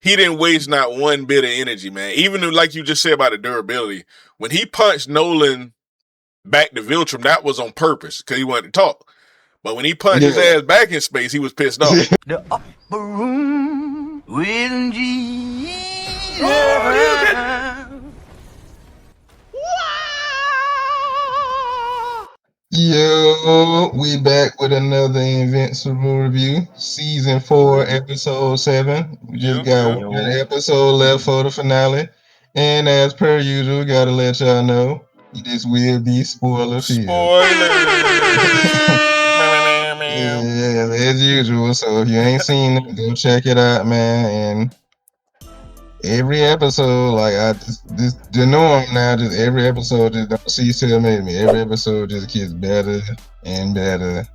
he didn't waste not one bit of energy, man. Even though, like you just said about the durability, when he punched Noalan back to Viltrum, that was on purpose because he wanted to talk. But when he punched his ass back in space, he was pissed off. The upper room with Jesus. Yo, we back with another Invincible review, season 4, episode 7. We just got one episode left for the finale, and as per usual, gotta let y'all know this will be spoiler filled. Yeah, as usual. So if you ain't seen it, go check it out, man. And every episode, like the norm now, just every episode just don't cease to amaze me. Every episode just gets better and better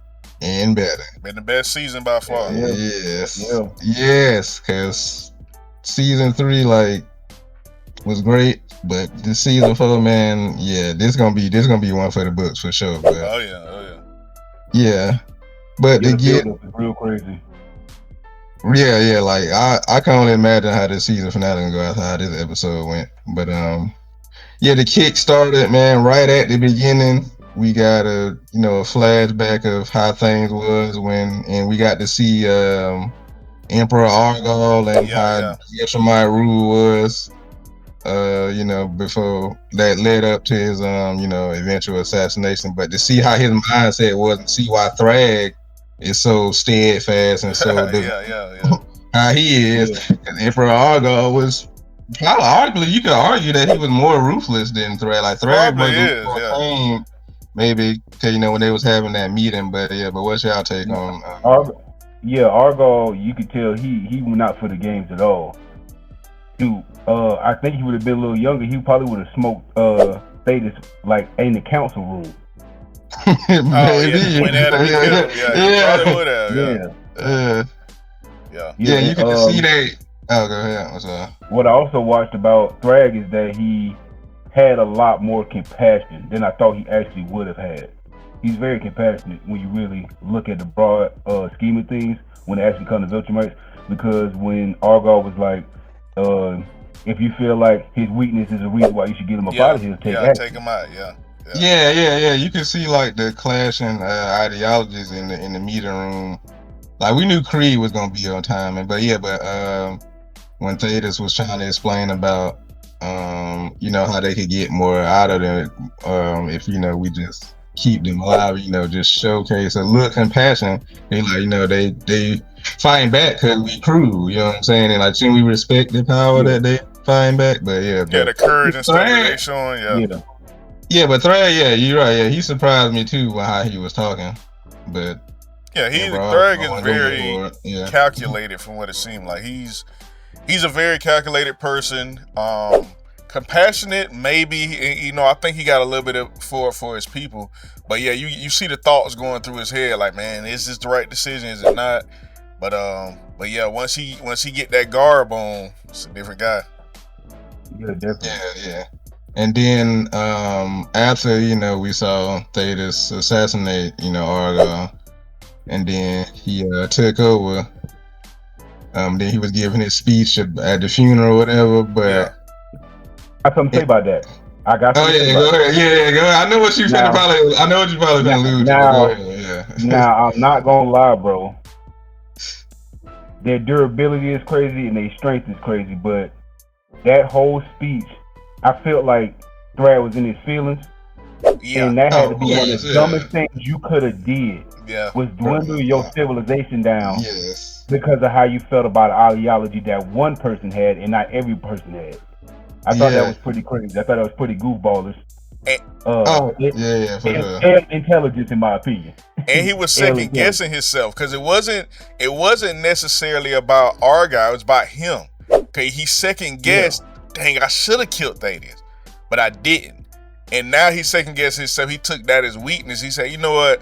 and better. Been the best season by far. Yes, because season 3 was great, but this season 4, man, yeah, this gonna be one for the books for sure. But, yeah. But they get real crazy. Yeah, like I can only imagine how this season finale gonna go after how this episode went. But the kick started, man, right at the beginning. We got a flashback of how things was and we got to see Emperor Argyle and how Viltrum rule was before that led up to his eventual assassination. But to see how his mindset was and see why Thragg is so steadfast and so how he is. And Emperor Argyle was arguably, you could argue that he was more ruthless than Thragg. Like Thragg was more tame, maybe because when they was having that meeting. But what's y'all take on? Argyle, you could tell he was not for the games at all. Dude, I think he would have been a little younger. He probably would have smoked Thetis like in the council room. Maybe. You can just see that. Oh, go ahead. What's up? What I also watched about Thragg is that he had a lot more compassion than I thought he actually would have had. He's very compassionate when you really look at the broad scheme of things when it actually comes to Viltrumites. Because when Argyle was like, if you feel like his weakness is a reason why you should get him up out of here, take him out. Yeah. You can see like the clashing ideologies in the meeting room. Like we knew Creed was gonna be on time, but when Thetis was trying to explain about how they could get more out of them if we just keep them alive, just showcase a little compassion. They they fighting back because we crew, you know what I'm saying? And like shouldn't we respect the power that they fighting back? But the courage and stuff that they showing, but Thragg, you're right. Yeah, he surprised me too with how he was talking. But Thragg is very calculated from what it seemed like. He's a very calculated person. Compassionate, maybe. I think he got a little bit of for his people. But you see the thoughts going through his head, like, man, is this the right decision? Is it not? But once he get that garb on, it's a different guy. Yeah, definitely. Yeah. And then after we saw Thetis assassinate Argyle, and then he took over. Then he was giving his speech at the funeral or whatever. But I have something to say about that. I got. Go ahead. Go ahead. I know what you probably. I know what you probably gonna lose. Now, now I'm not gonna lie, bro. Their durability is crazy and their strength is crazy, but that whole speech, I felt like Thragg was in his feelings, and that had to be one of the dumbest things you could have did. Was dwindle your civilization down because of how you felt about an ideology that one person had and not every person had. I thought that was pretty crazy. I thought that was pretty goofballish. And intelligence, in my opinion. And he was second guessing himself because it wasn't necessarily about Argyle. It was about him. Okay, he second guessed. Dang, I should have killed Thetis, but I didn't. And now he second guessed himself. He took that as weakness. He said, you know what?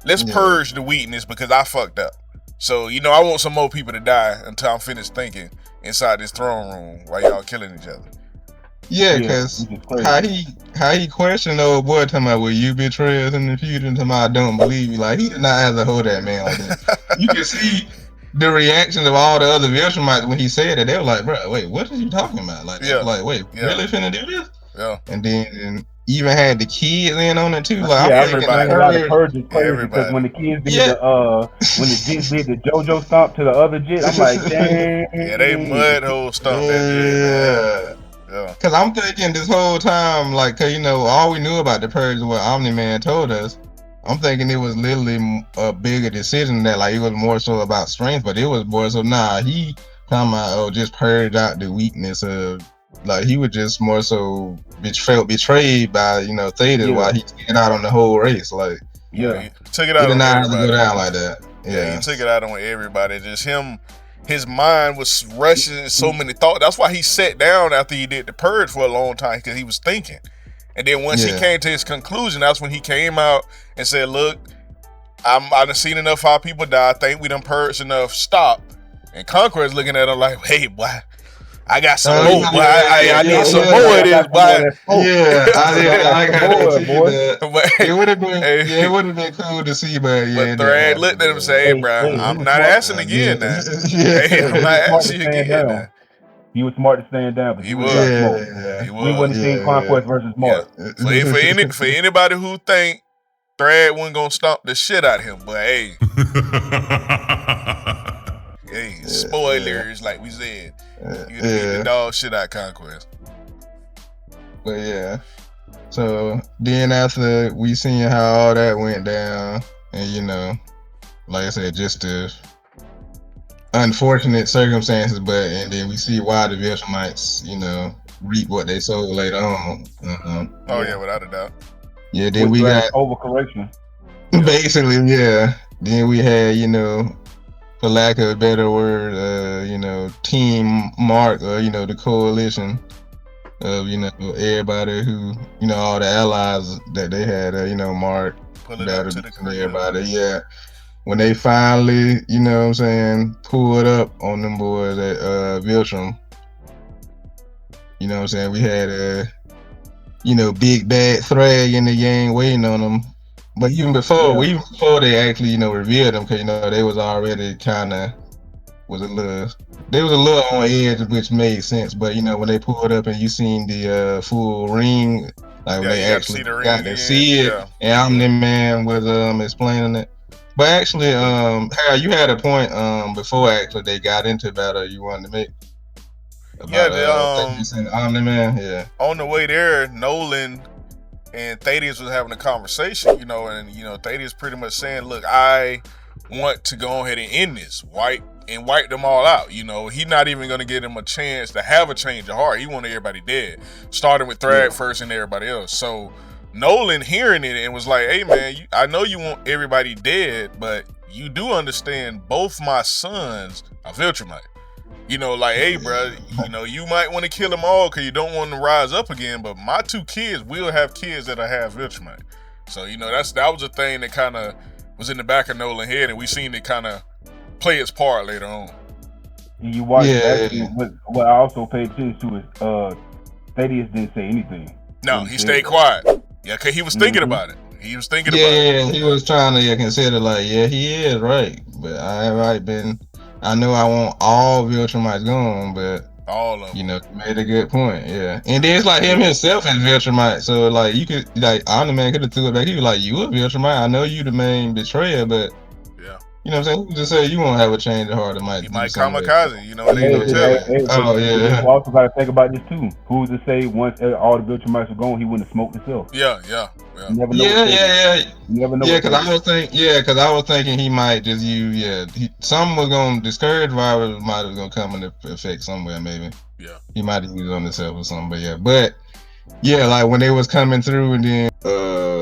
Let's purge the weakness because I fucked up. So I want some more people to die until I'm finished thinking inside this throne room while y'all killing each other. Yeah, because how he questioned old boy talking about, will you betray us in the future? And talking about, I don't believe you. Like, he did not have to hold that man like that. You can see the reaction of all the other Viltrumites when he said it, they were like, bro, wait, what are you talking about? Like, like, wait, really finna do this? Yeah. And then even had the kids in on it too. Like, yeah, I remember a lot of Purge is crazy because when the kids did when the Jits did the JoJo stomp to the other Jit, I'm like, dang. Yeah, they mud hole stomped that Jit, man. Yeah. Cause I'm thinking this whole time, like, cause all we knew about the Purge is what Omni-Man told us. I'm thinking it was literally a bigger decision that, like, it was more so about strength, but it was more so, he talking about, just purge out the weakness of, like, he was just more so felt betrayed by, Theta while he took it out on the whole race. Like, he took it out on everybody. Go down like that. Yeah, he took it out on everybody. Just him, his mind was rushing so many thoughts. That's why he sat down after he did the purge for a long time, because he was thinking. And then once he came to his conclusion, that's when he came out and said, look, I done seen enough how people die. I think we done purged enough. Stop. And Conqueror's looking at him like, hey, boy, I got some more. I need some more of this, boy. Yeah, I got it. It would have been, it would have been cool to see, but Thragg looked at him and said, hey, bro, I'm not asking again now. Hey, I'm not asking you again now. He was smart to stand down, but he was. He was. We wouldn't see Conquest versus Mark. For anybody who think Thragg wasn't gonna stomp the shit out of him, but hey, spoilers, like we said, you beat the dog shit out of Conquest. But so then after we seen how all that went down, and like I said, just the unfortunate circumstances, and then we see why the Viltrumites, reap what they sowed later on. Without a doubt. Yeah, then we got overcorrection. Basically, Then we had, for lack of a better word, Team Mark, or the coalition of everybody who, all the allies that they had, Mark, everybody, when they finally, pulled up on them boys at Viltrum, we had big bad Thragg in the gang waiting on them. But even before they actually, revealed them, because they was already was a little on edge, which made sense. But when they pulled up and you seen the full ring, like when they actually got to see it, and Omni-Man was explaining it. But actually, Harold, you had a point before actually they got into battle you wanted to make. About, Omni-Man, on the way there, Noalan and Thaddeus was having a conversation, and Thaddeus pretty much saying, look, I want to go ahead and end this, wipe them all out. He's not even going to give them a chance to have a change of heart. He wanted everybody dead, starting with Thragg first and everybody else. So Noalan hearing it and was like, hey man, I know you want everybody dead, but you do understand both my sons are Viltrumite. Hey bro, you might want to kill them all because you don't want them to rise up again, but my two kids will have kids that'll have Viltrumite. So that was a thing that kind of was in the back of Nolan's head, and we seen it kind of play its part later on. You watch what I also paid attention to is Thaddeus didn't say anything. No, he stayed quiet. Yeah, because he was thinking about it. He was thinking about it. Yeah, he was trying to consider, like, he is right. But I know I want all Viltrumites gone, but all of them. Made a good point, And then it's like him himself is Viltrumite, so like you could, like, Omni-Man could have threw it back. He was like, you a Viltrumite, I know you the main betrayer, but you know what I'm saying? Who just say you won't have a change of heart? He might kamikaze, they gonna tell you. You also got to think about this too. Who's to say once all the Viltrumites were gone, he wouldn't have smoked himself? Yeah. You never know. You never know. Because I was thinking he might just something was gonna discourage virus might have gonna come into effect somewhere maybe. Yeah. He might have used on himself or something, but like when they was coming through and then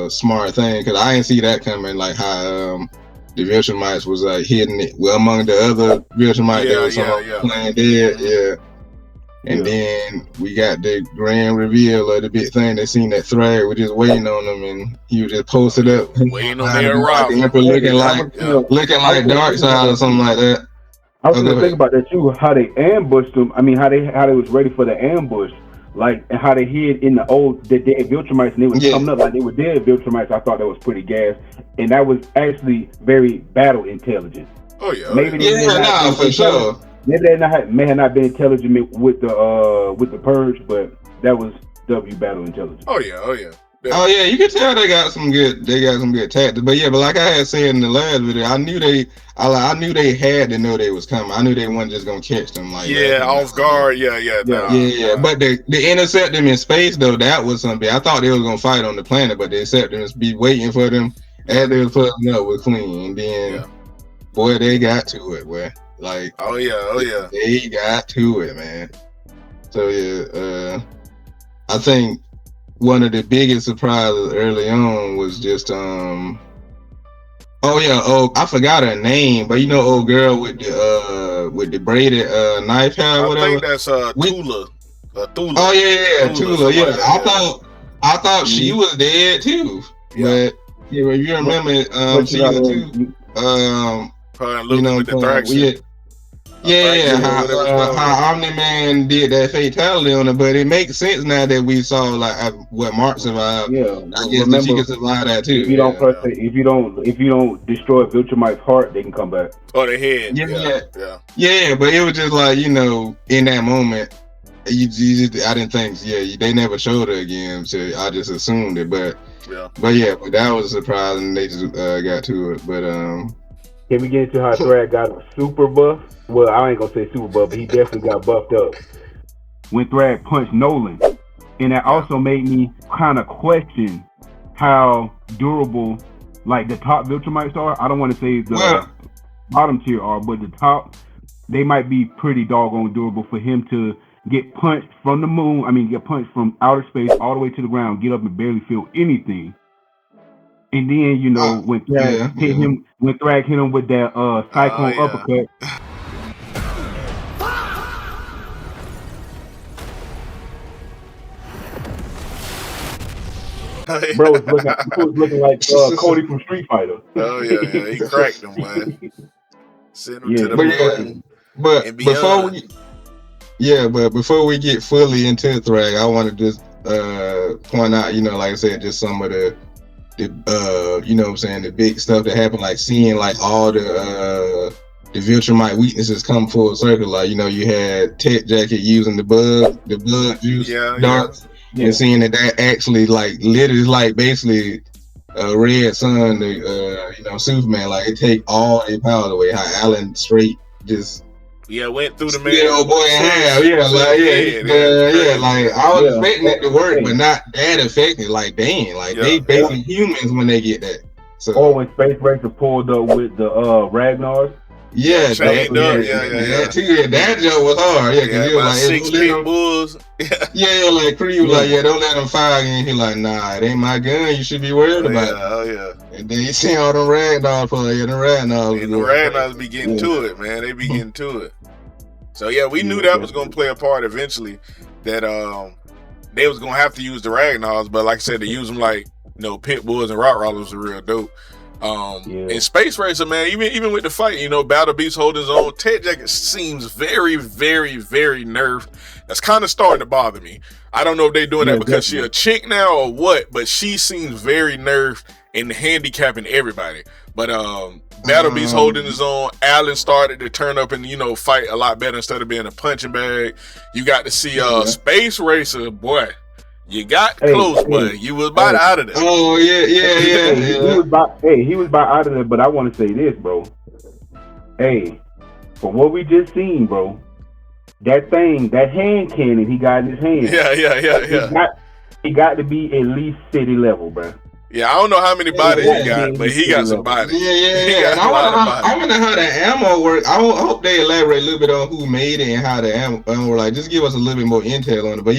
smart thing, because I didn't see that coming, like how the Viltrumites was like hitting it among the other Viltrumites that was playing dead, and then we got the grand reveal of the big thing. They seen that Thragg was just waiting on them, and he was just posted up, waiting on their arrival, the Emperor looking like Darkseid or something like that. I was gonna think about that too. How they ambushed them. I mean, how they was ready for the ambush. Like, and how they hid in the dead Viltrumites, and they was coming up like they were dead Viltrumites. I thought that was pretty gas, and that was actually very battle intelligence. Oh yeah. Maybe for sure. Maybe they may have not been intelligent with the purge, but that was W battle intelligence. Oh yeah. Yeah. Oh yeah, you can tell they got some good tactics. But like I had said in the last video, I knew they had to know they was coming. I knew they wasn't just gonna catch them like off guard. Yeah. But the intercept them in space though, that was something. I thought they was gonna fight on the planet, but they intercept them be waiting for them as they was putting up with Clean. And then boy, they got to it, boy. Like oh yeah. They got to it, man. So I think one of the biggest surprises early on was just I forgot her name, but you know old girl with the braided knife hair or whatever. I think that's Tula. Tula. Oh yeah, Tula. Yeah. I thought she was dead too. But if you remember season 2, you know, with the Thragg. How Omni-Man did that fatality on it, but it makes sense now that we saw like what Mark survived. Yeah, I guess that she can survive that too. If you don't destroy Viltrumite's heart, they can come back. Oh, their head. Yeah, but it was just like, you know, in that moment, I didn't think. They never showed her again, so I just assumed it. But that was surprising. They just got to it. But can we get into how Thragg got super buff? Well, I ain't gonna say super buff, but he definitely got buffed up when Thragg punched Noalan. And that also made me kind of question how durable, like, the top Viltrumites are. I don't want to say the bottom tier are, but the top, they might be pretty doggone durable for him to get punched from the moon. I mean, get punched from outer space all the way to the ground, get up and barely feel anything. And then, you know, when Thragg hit him with that cyclone uppercut. Bro was looking like Cody from Street Fighter. Oh yeah, he cracked him, man. Send him to the moon. But before we get fully into Thragg, I want to just point out, you know, like I said, just some of the you know what I'm saying, the big stuff that happened, like seeing like all the Viltrumite weaknesses come full circle. Like, you know, you had Tech Jacket using the blood juice darts. And seeing that actually like literally like basically Red Sun, you know, Superman, like it take all their power away. How Alan straight just went through the man. Old boy in half. Like I was expecting it to work, but not that effective. Like dang, like they basically humans when they get that. So when Space Racer pulled up with the Ragnars. That joke was hard. Yeah, because he was like 6 pit bulls. Like Cree was like, don't let them fire again. He like, nah, it ain't my gun. You should be worried about it. Oh yeah. And then you see all them Ragnars pull. The Ragnars be getting to it, man. They be getting to it. So we knew that was gonna play a part eventually. That they was gonna have to use the Ragnars, but like I said, they use them like, you know, pit bulls and rock rollers are real dope. In Space Racer, man, even with the fight, you know, Battle Beast holding his own. Tech Jacket seems very, very, very nerfed. That's kind of starting to bother me. I don't know if they're doing that because she's a chick now or what, but she seems very nerfed and handicapping everybody. But Battle Beast holding his own. Alan started to turn up and, you know, fight a lot better instead of being a punching bag. You got to see Space Racer, boy. You got close, but you was about out of there. Oh yeah. He was about out of there. But I want to say this, bro. Hey, from what we just seen, bro, that hand cannon he got in his hand. He got to be at least city level, bro. Yeah, I don't know how many bodies he got, but he got some bodies. Yeah. I wonder how the ammo works. I hope they elaborate a little bit on who made it and how the ammo like. Just give us a little bit more intel on it. But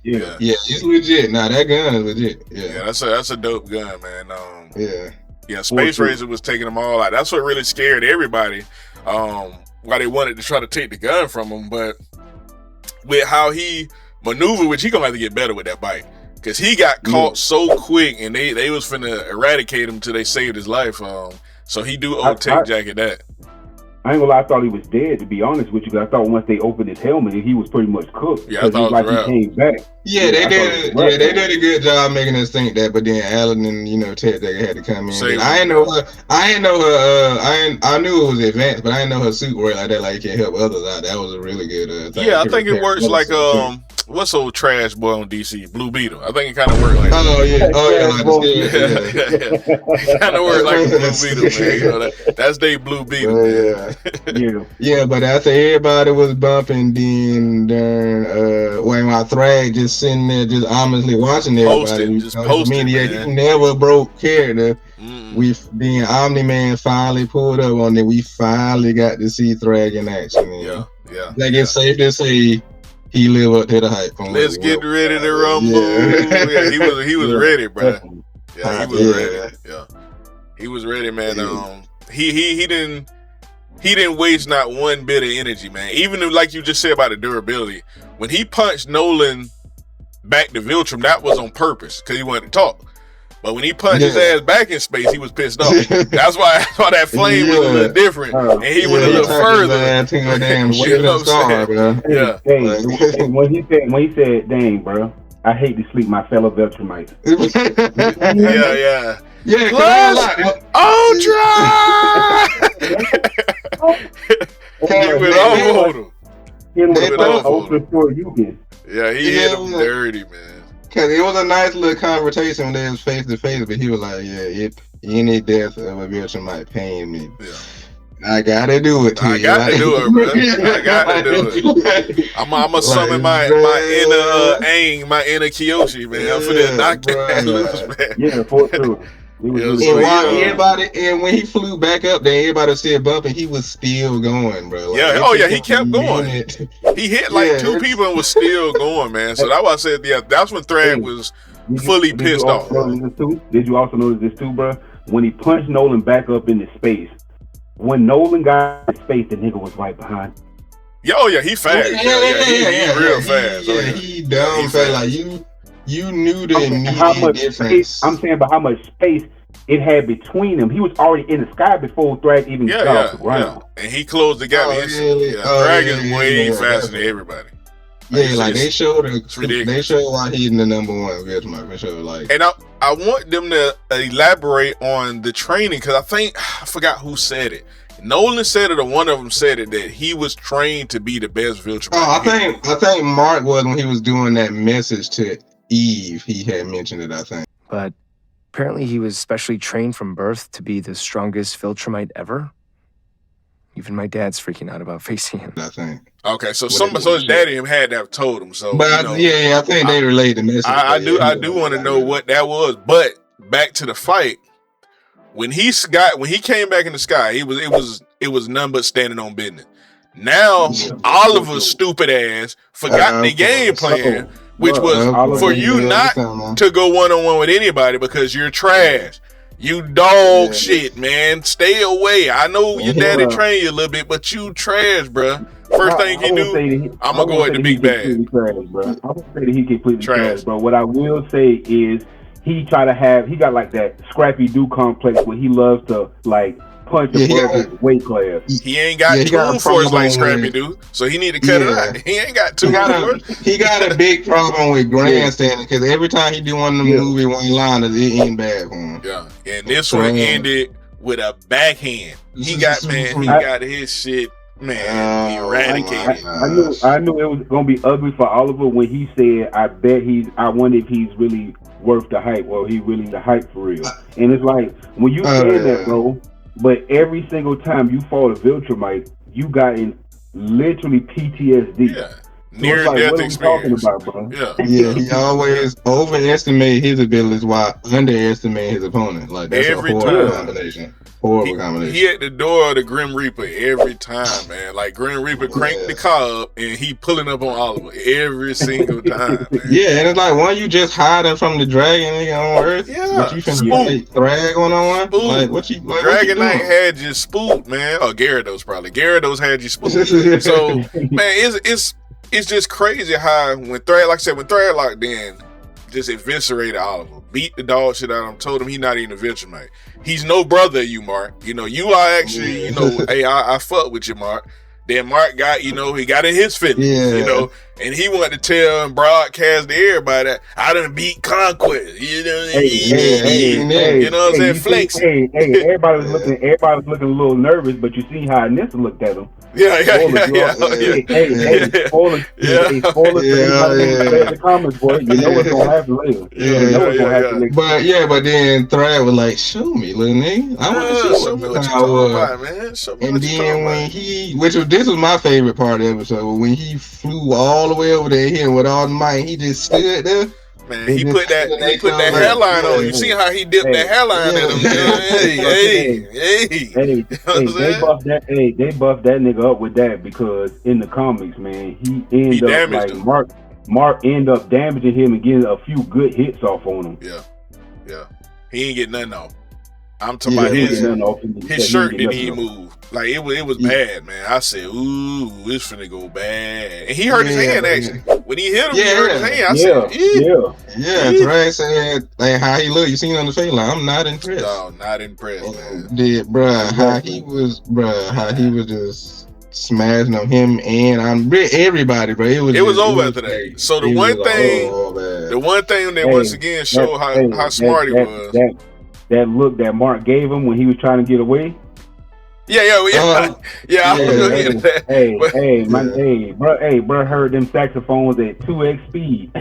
it's legit. Nah, that gun is legit. Yeah, that's a dope gun, man. Space Racer was taking them all out. That's what really scared everybody. Why they wanted to try to take the gun from him, but with how he maneuvered, which he gonna have to get better with that bike, because he got caught so quick, and they was finna eradicate him till they saved his life. So he do owe Tech Jacket that. I ain't gonna lie, I thought he was dead, to be honest with you, because I thought once they opened his helmet, he was pretty much cooked. Yeah, I thought it was he came back. Yeah, they did a good job making us think that, but then Alan and Ted Decker had to come in. I knew it was advanced, but I didn't know her suit worked like that, like it can help others out. That was a really good thing. Yeah, I think it works like what's old trash boy on DC? Blue Beetle. I think it kind of worked like it kind of worked like a Blue Beetle, man. That's their Blue Beetle. Yeah, but after everybody was bumping, then while Thragg just sitting there, just ominously watching everybody. He never broke character. Then Omni-Man finally pulled up on it. We finally got to see Thragg in action. Yeah. Like it's safe to say he lived up to the hype. Let's get ready to rumble. Yeah, he was ready, bro. Yeah, he was ready. Yeah, he was ready, man. He didn't waste not one bit of energy, man. Even if, like you just said about the durability, when he punched Nolan back to Viltrum, that was on purpose because he wanted to talk. But when he punched his ass back in space, he was pissed off. That's why that flame was a little different, and he went a little further. When he said, "Dang, bro, I hate to sleep my fellow Viltrumites." Yeah. Plus, He went off on him. He hit him dirty, man. Cause it was a nice little confrontation when they was face to face, but he was like, any death of a Viltrumite pain me. Yeah. I gotta do it. I got to do it, bro. I got to do it. I'm gonna summon my inner Aang, my inner Kyoshi, man. I'm finna knock that loose, man. Yeah, for sure. And when he flew back up there, everybody was still bumping. He was still going, bro. Like, he kept going. He hit like two people and was still going, man. So that's why I said, that's when Thragg was fully pissed off. Did you also notice this too, bro? When he punched Nolan back up into space, when Nolan got in space, the nigga was right behind. He fast. He real fast. He dumb fast. Like you knew the immediate difference. I'm saying, but how much space it had between them. He was already in the sky before Thragg even got off the ground. And he closed the gap. Thragg is way faster than everybody. They showed why he's the number one Viltrumite for sure. Like, and I want them to elaborate on the training, because I forgot who said it. Nolan said it, or one of them said it, that he was trained to be the best Viltrumite. I think Mark was, when he was doing that message to Eve, he had mentioned it, I think. But apparently he was specially trained from birth to be the strongest Viltrumite ever. Even my dad's freaking out about facing him. I think. Okay, so his daddy had to have told him. So, but I think they relayed the message. I do want to know what that was. But back to the fight. When he came back in the sky, it was none but standing on business. Now Oliver's stupid ass forgot the game plan. Which was for you not to go one-on-one with anybody because you're trash. You dog shit, man. Stay away. I know your daddy trained you a little bit, but you trash, bro. First thing he do, I'm going to go at the big bag. I won't say that he completely trash, bro. What I will say is he got like that Scrappy-Doo complex where he loves to, like, punch above his weight class. He ain't got tool force like Scrappy-Doo, so he need to cut it out. He ain't got tool force. He got a big problem with grandstanding, because every time he do one of them movie one-liners, it ain't bad for him. Yeah, and this one ended with a backhand. He got his shit, man, eradicated. I knew it was gonna be ugly for Oliver when he said, I wonder if he's really worth the hype, or he really the hype for real. And it's like, when you said that, bro, but every single time you fought a Viltrumite, you got in literally PTSD. Yeah. Near-death experience. What are we talking about, bro? He always overestimated his abilities while underestimating his opponent. Like, that's every a horrible combination. Horrible combination. He at the door of the Grim Reaper every time, man. Like, Grim Reaper cranked the car up, and he pulling up on Oliver every single time, man. And it's like, when you just hiding from the dragon on Earth, but you finna take Thragg one-on-one? Like, Dragon Knight had you spooked, man. Or Gyarados, probably. Gyarados had you spooked. So, man, it's just crazy how when Thragg locked in, just eviscerated Oliver. beat the dog shit out of him, told him he's not even a Viltrumite. He's no brother of you, Mark. You know, you are actually, you know, hey, I fuck with you, Mark. Then Mark got, you know, he got in his feelings, you know, and he wanted to tell and broadcast to everybody that I done beat Conquest, you know, you know what I'm saying, flex. Everybody was looking a little nervous, but you see how Nissa looked at him. Spoilers the comments, boy. You know what's gonna happen later. But then Thragg was like, "Show me, little nigga. I want to show me what you talking about, man. Show me and then when this was my favorite part of the episode, when he flew all the way over there here with all the might, he just stood there. Man, he put that hairline on. You see how he dipped that hairline in him? They buffed that nigga up with that because in the comics, man, he ended up like him. Mark ended up damaging him and getting a few good hits off on him. Yeah. He ain't get nothing off. I'm talking about his shirt didn't even move. Like it was bad, man. I said, ooh, it's finna go bad. And he hurt his hand actually. When he hit him, he hurt his hand. I said, Thragg said like how he looked. You seen on the face like I'm not impressed. No, not impressed, man. How he was just smashing on him and everybody, bro. It was over after that. So the one thing that once again showed how smart he was. That look that Mark gave him when he was trying to get away. I was gonna get that. Bro, heard them saxophones at 2x speed.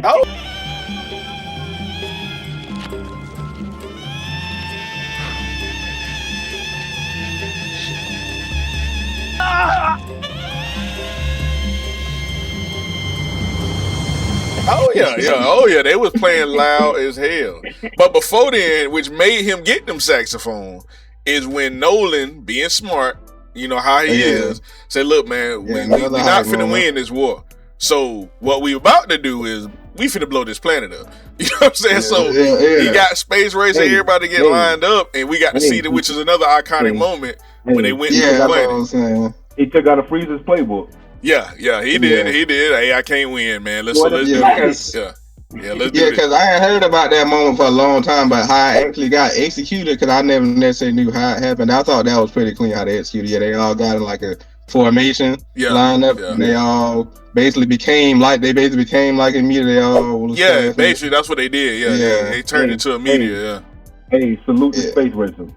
Oh yeah, they was playing loud as hell. But before then, which made him get them saxophones, is when Nolan, being smart, you know how he is, said, "Look, man, we're not finna win this war. So what we about to do is we finna blow this planet up." You know what I'm saying? He got Space Racer, everybody get lined up, and we got to see that, which is another iconic moment when they went to the planet. He took out a Freezer's playbook. Yeah, he did. He did. Hey, I can't win, man. Let's do this. Let's do this. Because I had heard about that moment for a long time, but how I actually got executed, because I never necessarily knew how it happened. I thought that was pretty clean how they executed. Yeah, they all got in like a formation lineup. And they all basically became like a meteor. They all basically that's what they did. They turned into a meteor. Hey, salute the Space Racer.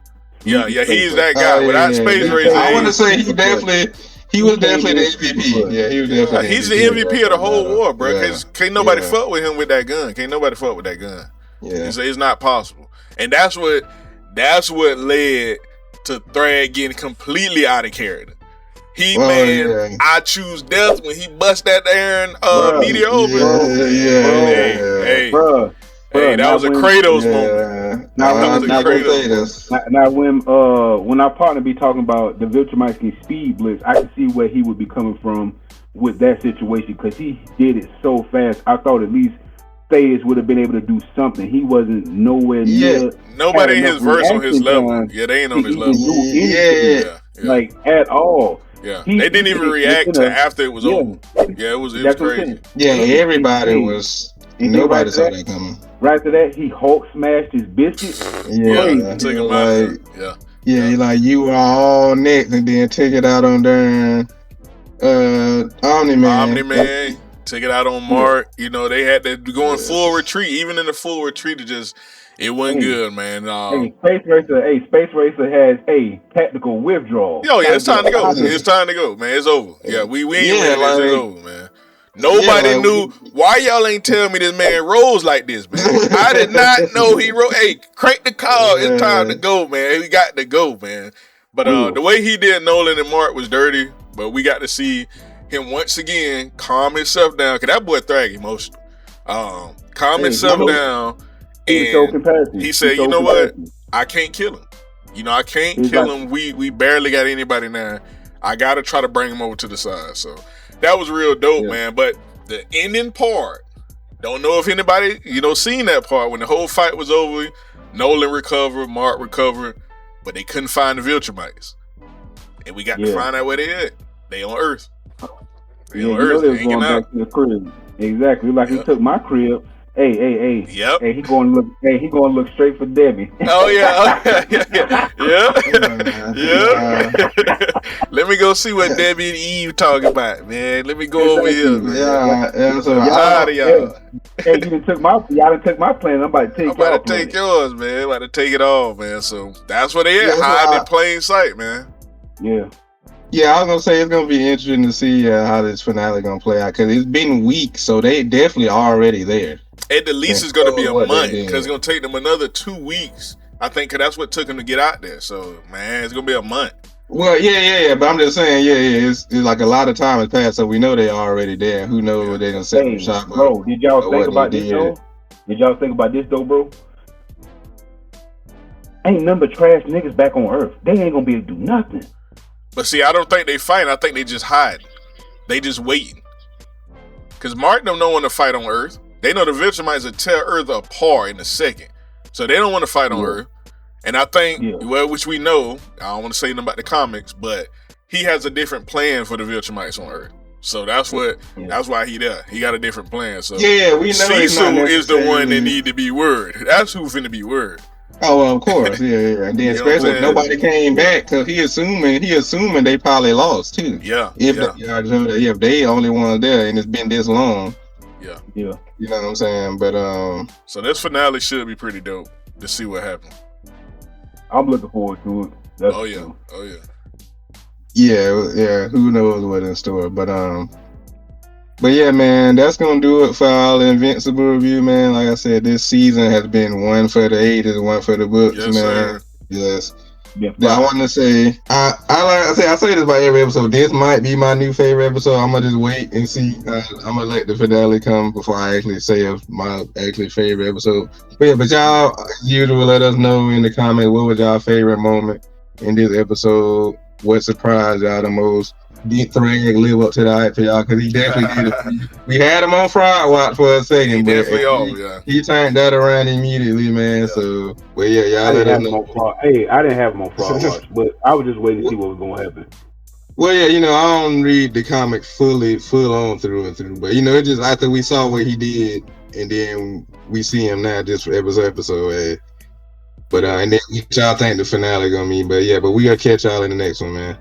Yeah, he's that guy. Without Space Racer, I want to say he was definitely the MVP. Yeah, he was definitely. He's the MVP of the whole war, bro. Can't nobody fuck with him with that gun. Yeah, it's not possible. And that's what led to Thragg getting completely out of character. I choose death when he bust that there meteor over. Hey, that was a Kratos moment. Now, when our partner be talking about the Viltrumites speed blitz, I can see where he would be coming from with that situation because he did it so fast. I thought at least Thayus would have been able to do something. He wasn't nowhere near. Nobody in his verse on his level. They ain't on his level. Like at all. Yeah, they didn't even react to after it was over. Yeah, it was crazy. Yeah, everybody was. Nobody saw that coming. Right after that, he Hulk smashed his biscuit. Took him out. He like, you are all next, and then take it out on Omni-Man. Took it out on Mark. You know, they had to go in full retreat. Even in the full retreat, it wasn't good, man. Space Racer has a tactical withdrawal. It's time to go. It's time to go, man. It's over. Yeah, we ain't winning. It's over, man. Nobody knew why y'all ain't tell me this man rolls like this, man. I did not know he rolled. Hey, crank the car. It's time to go, man. We got to go, man. But the way he did Nolan and Mark was dirty. But we got to see him once again calm himself down, because that boy Thragg emotional. Calm himself down, and he said, "You know what? I can't kill him. I can't kill him. We barely got anybody now. I got to try to bring him over to the side." So that was real dope, man. But the ending part, don't know if anybody, seen that part when the whole fight was over. Nolan recovered, Mark recovered, but they couldn't find the Viltrumites. And we got to find out where they at. They on Earth. They on Earth, hanging out. Back to the crib. Exactly. Like he took my crib Hey. Yep. Hey, he going to look straight for Debbie. Oh yeah. Yeah. Let me go see what Debbie and Eve talking about, man. Let me go over here, man. So Get out of y'all. Hey, y'all done took my plan. I'm about to take yours, man. I'm about to take it all, man. So that's what they at, hiding in plain sight, man. Yeah. Yeah, I was gonna say it's gonna be interesting to see how this finale gonna play out because it's been weeks, so they definitely already there. At the least, it's gonna be a month because it's gonna take them another 2 weeks. I think because that's what took them to get out there. So man, it's gonna be a month. Well, yeah. But I'm just saying, it's like a lot of time has passed, so we know they're already there. Who knows what they're gonna set the shop up? Bro, did y'all think about this though? Did y'all think about this though, bro? Ain't none but trash niggas back on Earth. They ain't gonna be able to do nothing. But see, I don't think they fight. I think they just hide. They just waiting. Because Mark don't want to fight on Earth. They know the Viltrumites will tear Earth apart in a second. So they don't want to fight on Earth. And I think, which we know, I don't want to say nothing about the comics, but he has a different plan for the Viltrumites on Earth. So that's why he there. He got a different plan. So we know Cecil is the one that need to be worried. That's who's finna be worried. Oh, well, of course, yeah. And then especially if nobody came back, because he assuming they probably lost too. Yeah. If they only one there and it's been this long. Yeah. You know what I'm saying? But so this finale should be pretty dope to see what happens. I'm looking forward to it. Oh yeah. Yeah. Who knows what's in store? But yeah, man, that's gonna do it for our Invincible review, man. Like I said, this season has been one for the ages, one for the books, yes, man. Sir. Yes. Yeah, I want to say, I say this about every episode. This might be my new favorite episode. I'm gonna just wait and see. I'm gonna let the finale come before I actually say my actually favorite episode. But y'all, as usual, let us know in the comments what was y'all favorite moment in this episode. What surprised y'all the most? Did Thragg live up to the hype for y'all? Because he definitely did. We had him on Fraud Watch for a second, but he turned that around immediately, man. Yeah. So, but yeah, y'all let us know. I didn't have him on Fraud Watch, but I was just waiting to see what was going to happen. Well, yeah, I don't read the comic full on through and through, but it's just after we saw what he did, and then we see him now just for episode. But and then what y'all think the finale gonna be? But yeah, but we gotta catch y'all in the next one, man.